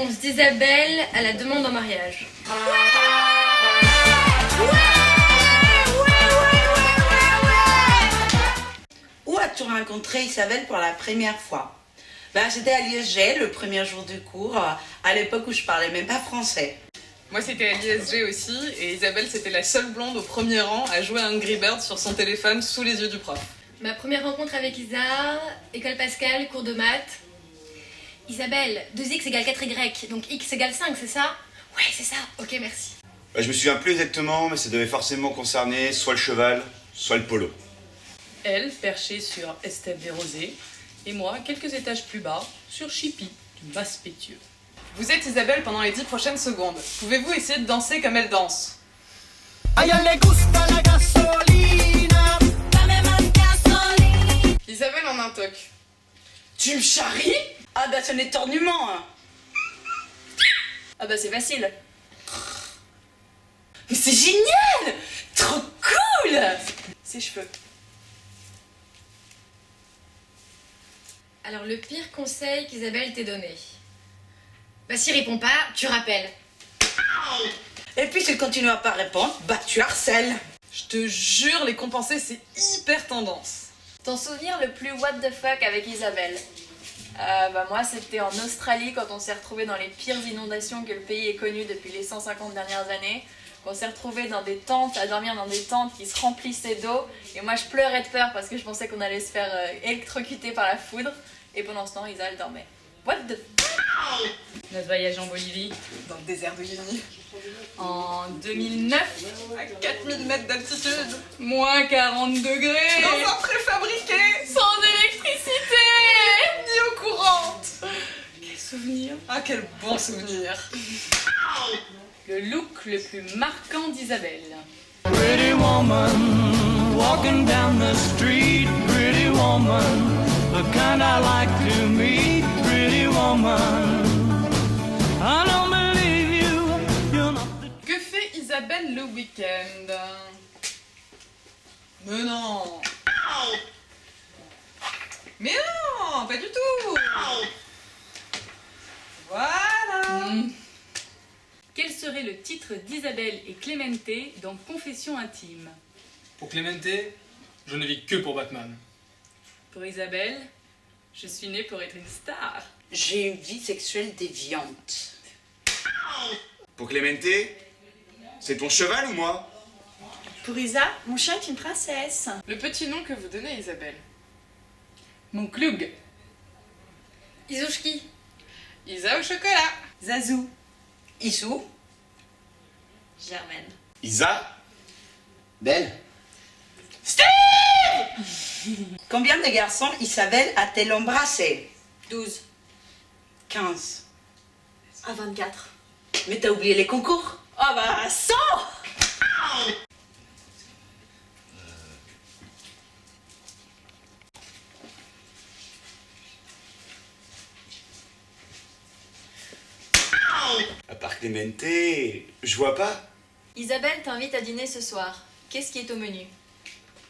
réponse d'Isabelle à la demande en mariage. Où as-tu rencontré Isabelle pour la première fois? J'étais à l'ISG le premier jour du cours, à l'époque où je parlais même pas français. Moi c'était à l'ISG aussi, et Isabelle c'était la seule blonde au premier rang à jouer à Angry Birds sur son téléphone sous les yeux du prof. Ma première rencontre avec Isa, école Pascal, cours de maths. Isabelle, 2x égale 4y, donc x égale 5, c'est ça? Ouais, c'est ça, ok, merci. Je me souviens plus exactement, mais ça devait forcément concerner soit le cheval, soit le polo. Elle, perchée sur Estève des Rosées, et moi, quelques étages plus bas, sur Chippy, du Maspétieux. Vous êtes Isabelle pendant les 10 prochaines secondes. Pouvez-vous essayer de danser comme elle danse? Isabelle en un toc. Tu me charries? Ah c'est un éternuement, hein. Ah bah c'est facile. Mais c'est génial! Trop cool! Ses cheveux. Alors le pire conseil qu'Isabelle t'ait donné. S'il répond pas, tu rappelles. Et puis s'il continue à pas répondre, tu harcèles. Je te jure, les compensés, c'est hyper tendance. Ton souvenir le plus what the fuck avec Isabelle? Moi c'était en Australie quand on s'est retrouvés dans les pires inondations que le pays ait connues depuis les 150 dernières années. On s'est retrouvés dans des tentes, à dormir dans des tentes qui se remplissaient d'eau. Et moi je pleurais de peur parce que je pensais qu'on allait se faire électrocuter par la foudre. Et pendant ce temps, Isa elle dormait. What the Notre voyage en Bolivie, dans le désert de Guinée. En 2009, à 4000 mètres d'altitude, moins 40 degrés. Dans un préfabriqué, sans électricité, ni eau courante. Quel souvenir. Ah, quel bon souvenir. Le look le plus marquant d'Isabelle. Pretty woman, walking down the street, pretty woman, the kind I like to meet, pretty woman. I don't believe you, you're not the... Que fait Isabelle le week-end? Mais non. Mais non, pas du tout. Voilà. Quel serait le titre d'Isabelle et Clémenté dans Confession intime? Pour Clémenté, je ne vis que pour Batman. Pour Isabelle, je suis née pour être une star. J'ai une vie sexuelle déviante. Pour Clémenté, c'est ton cheval ou moi? Pour Isa, mon chat est une princesse. Le petit nom que vous donnez à Isabelle. Mon cloug. Isouchki. Isa au chocolat. Zazou. Issou? Germaine. Isa? Belle? Combien de garçons Isabelle a-t-elle embrassé? 12. 15. À 24. Mais t'as oublié les concours? 100. À part Clémenté, je vois pas. Isabelle t'invite à dîner ce soir. Qu'est-ce qui est au menu?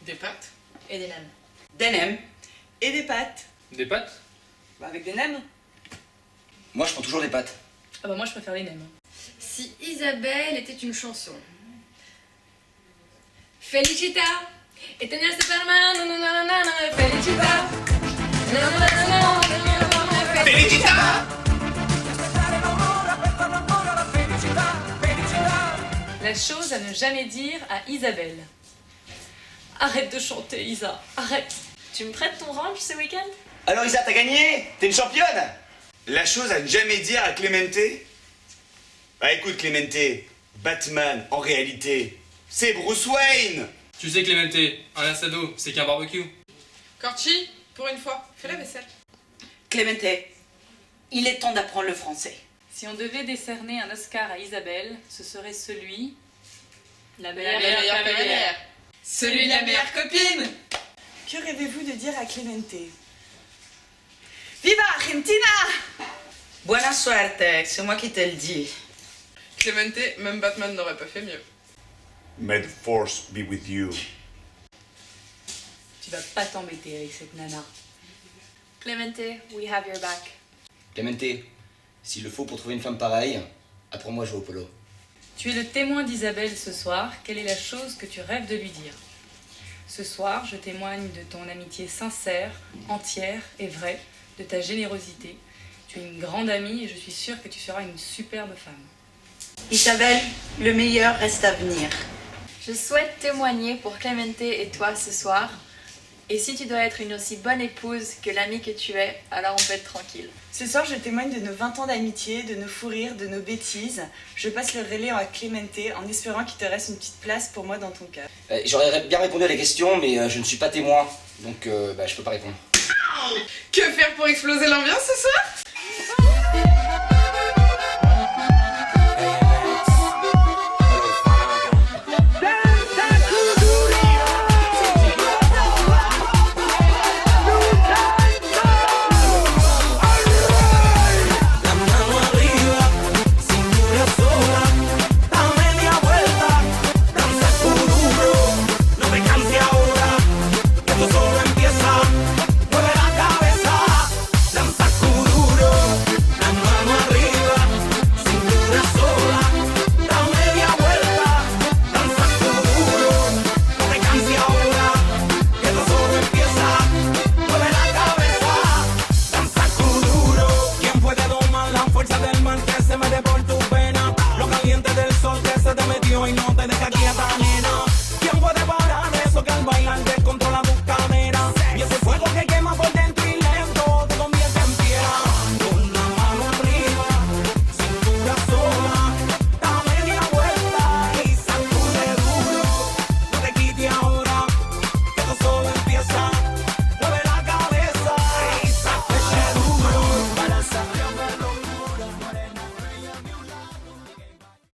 Des pâtes. Et des nems. Des nems. Et des pâtes. Des pâtes? Avec des nems. Moi, je prends toujours des pâtes. Ah bah moi je préfère les nems. Si Isabelle était une chanson. Felicita. Et tenía Superman. Nananana, Felicita. Nananana, Felicita. La chose à ne jamais dire à Isabelle. Arrête de chanter, Isa. Arrête. Tu me prêtes ton range ce week-end? Alors Isa, t'as gagné? T'es une championne? La chose à ne jamais dire à Clémenté? Écoute Clémenté, Batman, en réalité, c'est Bruce Wayne. Tu sais Clémenté, un assado, c'est qu'un barbecue. Corchi, pour une fois, fais la vaisselle. Clémenté, il est temps d'apprendre le français. Si on devait décerner un Oscar à Isabelle, ce serait celui... La La meilleure meilleure cavalière. Celui de la meilleure copine. Que rêvez-vous de dire à Clémenté? Viva Argentina! Buena suerte, c'est moi qui te le dis. Clémenté, même Batman n'aurait pas fait mieux. May the force be with you. Tu vas pas t'embêter avec cette nana. Clémenté, we have your back. Clémenté, S'il le faut pour trouver une femme pareille, apprends-moi à jouer au polo. Tu es le témoin d'Isabelle ce soir. Quelle est la chose que tu rêves de lui dire? Ce soir, je témoigne de ton amitié sincère, entière et vraie, de ta générosité. Tu es une grande amie et je suis sûre que tu seras une superbe femme. Isabelle, le meilleur reste à venir. Je souhaite témoigner pour Clemente et toi ce soir. Et si tu dois être une aussi bonne épouse que l'amie que tu es, alors on peut être tranquille. Ce soir, je témoigne de nos 20 ans d'amitié, de nos fous rires, de nos bêtises. Je passe le relais à Clemente en espérant qu'il te reste une petite place pour moi dans ton cœur. J'aurais bien répondu à la question, mais je ne suis pas témoin, donc je peux pas répondre. Que faire pour exploser l'ambiance ce soir?